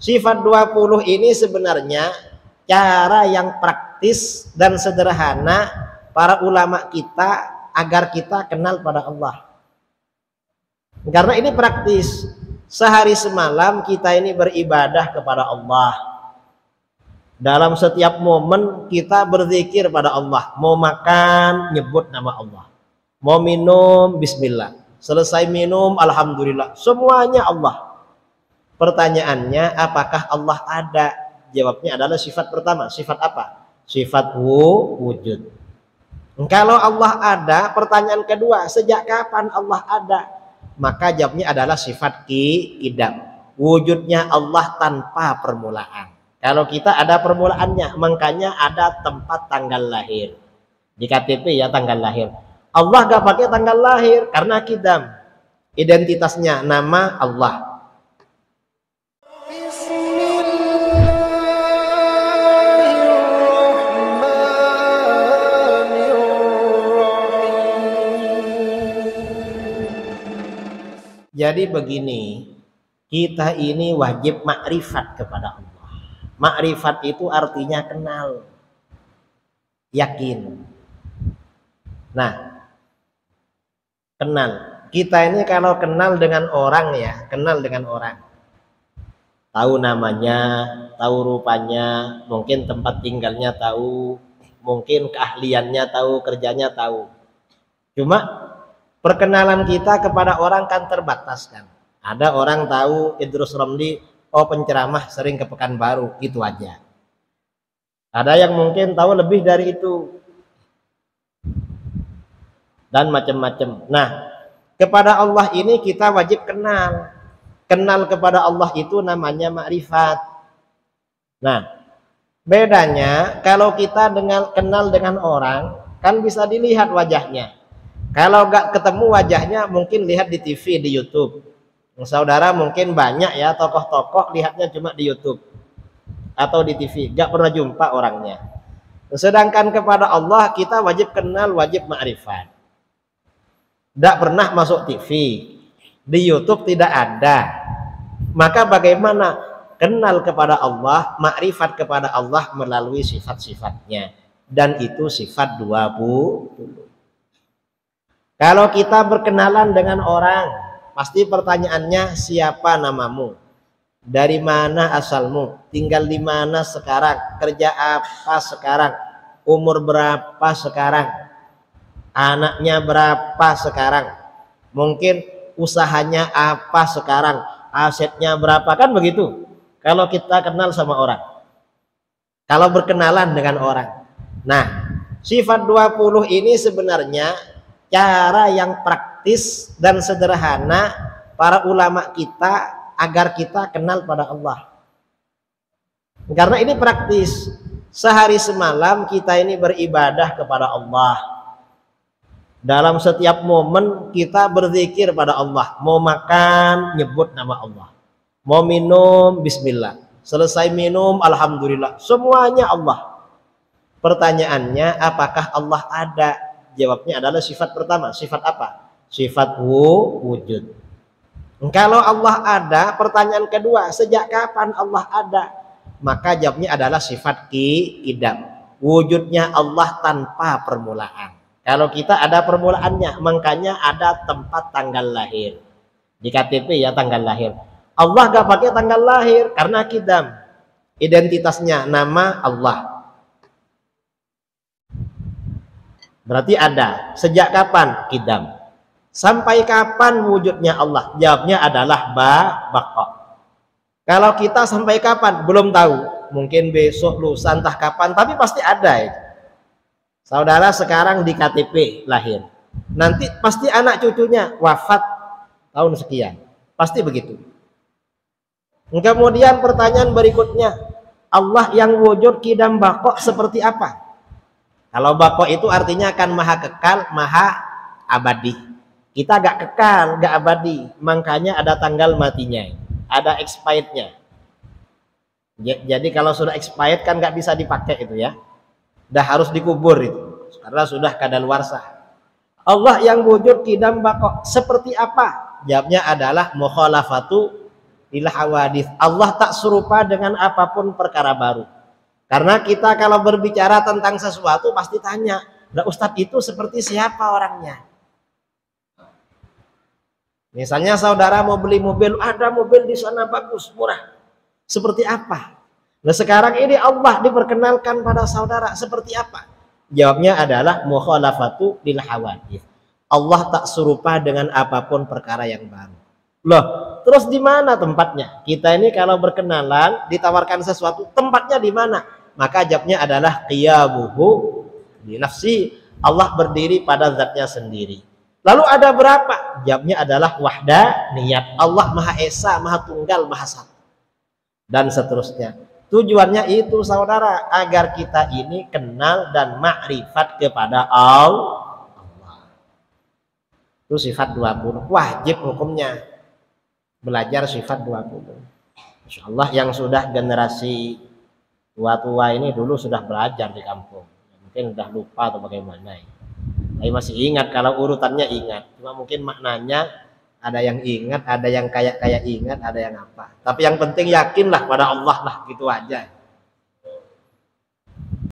Sifat 20 ini sebenarnya cara yang praktis dan sederhana para ulama kita agar kita kenal pada Allah. Karena ini praktis. Sehari semalam kita ini beribadah kepada Allah. Dalam setiap momen kita berzikir pada Allah. Mau makan, nyebut nama Allah. Mau minum, bismillah. Selesai minum, alhamdulillah. Semuanya Allah. Pertanyaannya, apakah Allah ada? Jawabnya adalah sifat pertama. Sifat apa? Sifat wujud. Kalau Allah ada, pertanyaan kedua, sejak kapan Allah ada? Maka jawabnya adalah sifat qidam. Wujudnya Allah tanpa permulaan. Kalau kita ada permulaannya, makanya ada tempat tanggal lahir. Di KTP ya tanggal lahir. Allah gak pakai tanggal lahir karena qidam. Identitasnya nama Allah. Jadi begini, kita ini wajib makrifat kepada Allah. Makrifat itu artinya kenal, yakin. Nah, kenal. Kita ini kalau kenal dengan orang ya, kenal dengan orang. Tahu namanya, tahu rupanya, mungkin tempat tinggalnya tahu, mungkin keahliannya tahu, kerjanya tahu. Cuma perkenalan kita kepada orang kan terbatas kan. Ada orang tahu Idrus Ramli, oh penceramah sering ke Pekanbaru, itu aja. Ada yang mungkin tahu lebih dari itu. Dan macam-macam. Nah, kepada Allah ini kita wajib kenal. Kenal kepada Allah itu namanya makrifat. Nah, bedanya kalau kita kenal dengan orang, kan bisa dilihat wajahnya. Kalau nggak ketemu wajahnya, mungkin lihat di TV, di YouTube. Saudara mungkin banyak ya tokoh-tokoh lihatnya cuma di YouTube atau di TV, nggak pernah jumpa orangnya. Sedangkan kepada Allah kita wajib kenal, wajib makrifat. Nggak pernah masuk TV, di YouTube tidak ada. Maka bagaimana kenal kepada Allah, makrifat kepada Allah melalui sifat-sifatnya, dan itu sifat 20. Kalau kita berkenalan dengan orang, pasti pertanyaannya siapa namamu? Dari mana asalmu? Tinggal di mana sekarang? Kerja apa sekarang? Umur berapa sekarang? Anaknya berapa sekarang? Mungkin usahanya apa sekarang? Asetnya berapa? Kan begitu. Kalau kita kenal sama orang. Kalau berkenalan dengan orang. Nah, sifat 20 ini sebenarnya cara yang praktis dan sederhana para ulama kita agar kita kenal pada Allah. Karena ini praktis. Sehari semalam kita ini beribadah kepada Allah. Dalam setiap momen kita berzikir pada Allah. Mau makan, nyebut nama Allah. Mau minum, bismillah. Selesai minum, alhamdulillah. Semuanya Allah. Pertanyaannya, apakah Allah ada? Jawabnya adalah sifat pertama. Sifat apa? Sifat wujud. Kalau Allah ada, pertanyaan kedua, sejak kapan Allah ada? Maka jawabnya adalah sifat qidam. Wujudnya Allah tanpa permulaan. Kalau kita ada permulaannya, makanya ada tempat tanggal lahir. Di KTP ya tanggal lahir. Allah gak pakai tanggal lahir karena qidam. Identitasnya nama Allah. Berarti ada. Sejak kapan? Qidam. Sampai kapan wujudnya Allah? Jawabnya adalah baqa. Kalau kita sampai kapan? Belum tahu. Mungkin besok, lusa, entah kapan. Tapi pasti ada itu. Saudara sekarang di KTP lahir. Nanti pasti anak cucunya wafat tahun sekian. Pasti begitu. Kemudian pertanyaan berikutnya. Allah yang wujud qidam baqa seperti apa? Kalau bako itu artinya akan maha kekal, maha abadi. Kita gak kekal, gak abadi. Makanya ada tanggal matinya, ada expirednya. Jadi kalau sudah expired kan gak bisa dipakai itu ya. Udah harus dikubur itu, karena sudah kadaluarsa. Allah yang wujud qidam bako seperti apa? Jawabnya adalah mukhalafatu lil hawadits. Allah tak serupa dengan apapun perkara baru. Karena kita kalau berbicara tentang sesuatu pasti tanya, "Lah Ustadz itu seperti siapa orangnya?" Misalnya saudara mau beli mobil, ada mobil di sana bagus, murah. Seperti apa? Nah sekarang ini Allah diperkenalkan pada saudara seperti apa? Jawabnya adalah mukhalafatu lil hawadits. Allah tak serupa dengan apapun perkara yang baru. Loh, terus di mana tempatnya? Kita ini kalau berkenalan ditawarkan sesuatu, tempatnya di mana? Maka jawabnya adalah qiyamuhu bi nafsi. Allah berdiri pada zatnya sendiri. Lalu ada berapa? Jawabnya adalah wahdaniyat. Allah Maha Esa, Maha Tunggal, Maha Satu. Dan seterusnya. Tujuannya itu saudara, agar kita ini kenal dan makrifat kepada Allah. Itu sifat 20. Wajib hukumnya belajar sifat 20. Insya Allah yang sudah generasi tua-tua ini dulu sudah belajar di kampung. Mungkin sudah lupa atau bagaimana. Tapi masih ingat, kalau urutannya ingat. Cuma mungkin maknanya ada yang ingat, ada yang kayak ingat, ada yang apa. Tapi yang penting yakinlah pada Allah lah, gitu aja.